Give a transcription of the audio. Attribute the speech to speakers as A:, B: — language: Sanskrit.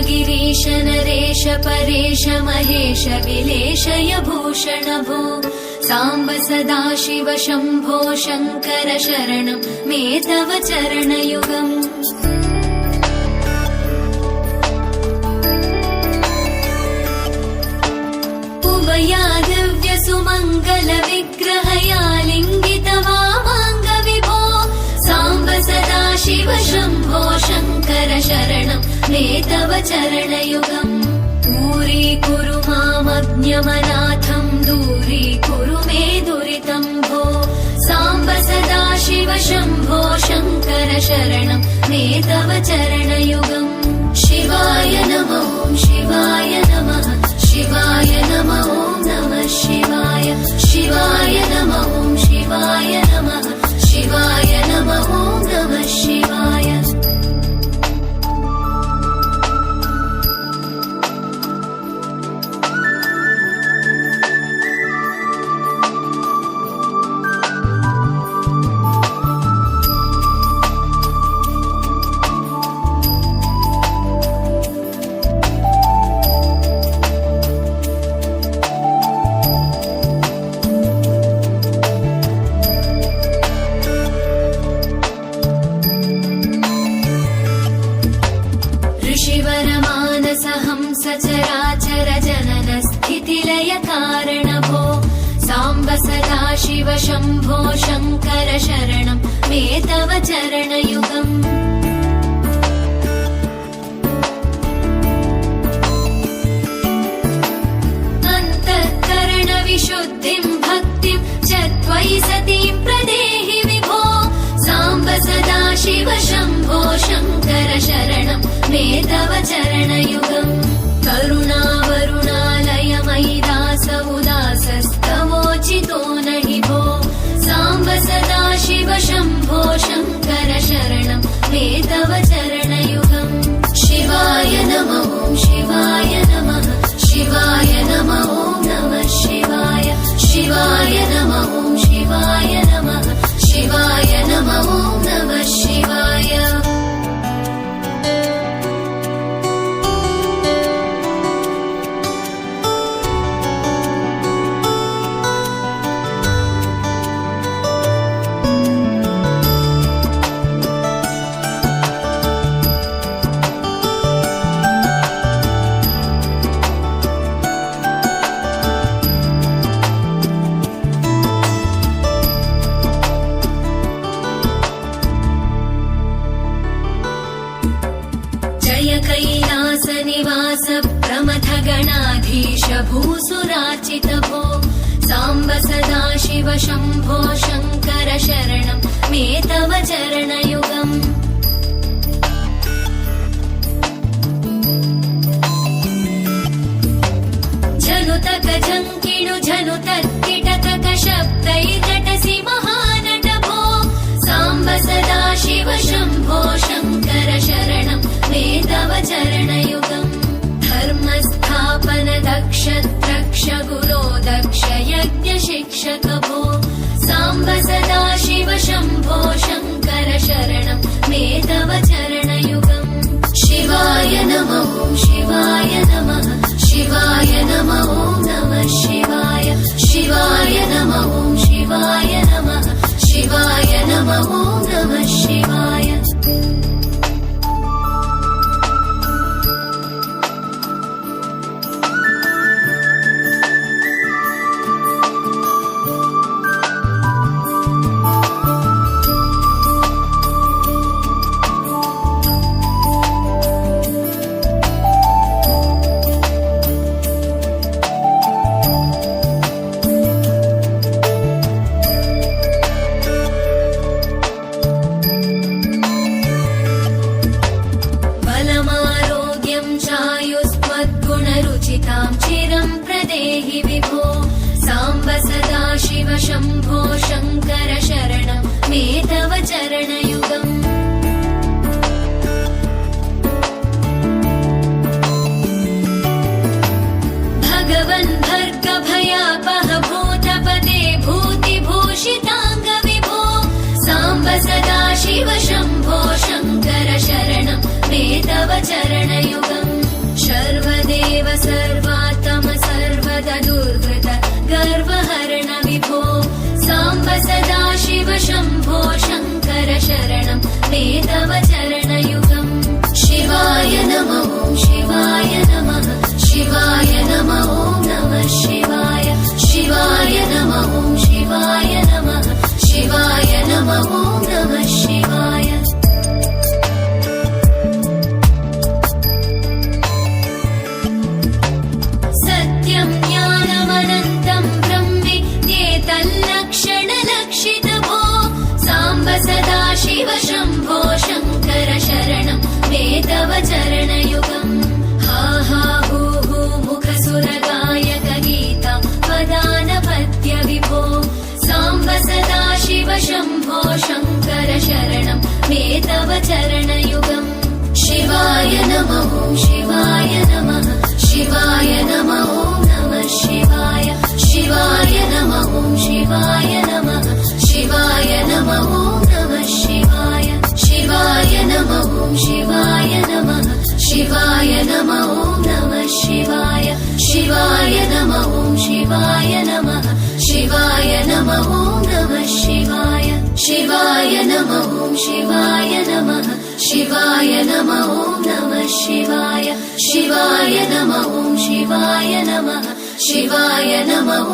A: गिरीश नरेश परेश महेश विलेशय भूषण भो साम्ब सदाशिव शम्भो शङ्कर शरणं मे तव चरणयुगम्। उमया दिव्य सुमङ्गल विग्रहया लिङ्गित वामाङ्ग विभो साम्ब सदाशिव शम्भो शङ्कर शरणं मे तव चरणयुगम्। दूरीकुरु मामज्ञमनाथं दूरीकुरु मे दुरितं भो साम्ब सदाशिव शम्भो शङ्कर शरणं मे तव चरणयुगम्। शिवाय नमः शिवाय नमः शिवाय नमः नमः शिवाय शिवाय नमः शिवाय नमः शिवाय नमः नमः शिवाय। सचराचर जनन स्थितिलय कारण भो साम्ब सदाशिव शम्भो शङ्कर शरणं मे तव चरणयुगम्। अन्तःकरण विशुद्धिं भक्तिं च त्वयि सतीं प्रदेहि विभो साम्ब सदाशिव शम्भो शङ्कर शरणं मे तव चरणयुगम्। करुणावरुणालय मयि दास उदासस्तवोचितो नहि भो साम्ब सदाशिव शम्भो शङ्कर शरणं मे तव चरणयुगम्। शिवाय नमः शिवाय नमः शिवाय नमः नमः शिवाय शिवाय नमः शिवाय नमः शिवाय नमः नमः शिवाय। कैलास निवास प्रमथ गणाधीश भूसुरार्चित भो साम्ब सदाशिव शम्भो शङ्कर शरणं मे तव चरणयुगम्। जनुतक जङ्किणु जनुतत्किटतक शब्दैर्नटसि महानट भो साम्ब सदाशिव शम्भो शङ्कर शरणं मे तव चरणयुगम्। धर्मस्थापन दक्ष द्रक्ष गुरो दक्ष यज्ञ शिक्षक भो साम्ब सदाशिव शम्भो शङ्कर शरणं मे तव चरणयुगम्। शिवाय नमः शिवाय नमः शिवाय नमः नमः शिवाय शिवाय नमः शिवाय नमः शिवाय नमः नमः शिवाय। शम्भो शङ्कर शरणं मे तव चरणयुगम् भगवन् भर्गभयापह भूतपते भूतिभूषिताङ्ग विभो साम्ब सदा शिव शम्भो शङ्कर शरणं मे तव चरणयुगम् सर्वदेव सर्वात्म सर्वदा दुर्गत गर्वहरण विभो साम्ब सदा शिव शम्भो शङ्कर शरणं मे तव चरणयुगम् शिवाय नमः शिवाय नमः शिवाय नमः नमः शिवाय शिवाय नमः शिवाय नमः शिवाय नमः नमः शिवाय सत्यं ज्ञानमनन्तं ब्रह्मेत्येतल्लक्षणलक्षितभो साम्ब सदा शिव शम्भो शङ्कर शरणं मे तव चरणयुगम् हा हा हू हू मुखसुरगायक गीता वदानपत्य विभो साम्ब सदा शिव शम्भो शङ्कर शरणं मे तव चरणयुगम् शिवाय नमः शिवाय नमः शिवाय नमः नमः शिवाय शिवाय नमः शिवाय नमः शिवाय नमः नमः शिवाय शिवाय नमः शिवाय नमः शिवाय नमः नमः शिवाय शिवाय नमः शिवाय नमः शिवाय नमः नमः शिवाय शिवाय नमः शिवाय नमः शिवाय नमः नमः शिवाय शिवाय नमः शिवाय नमः शिवाय नमः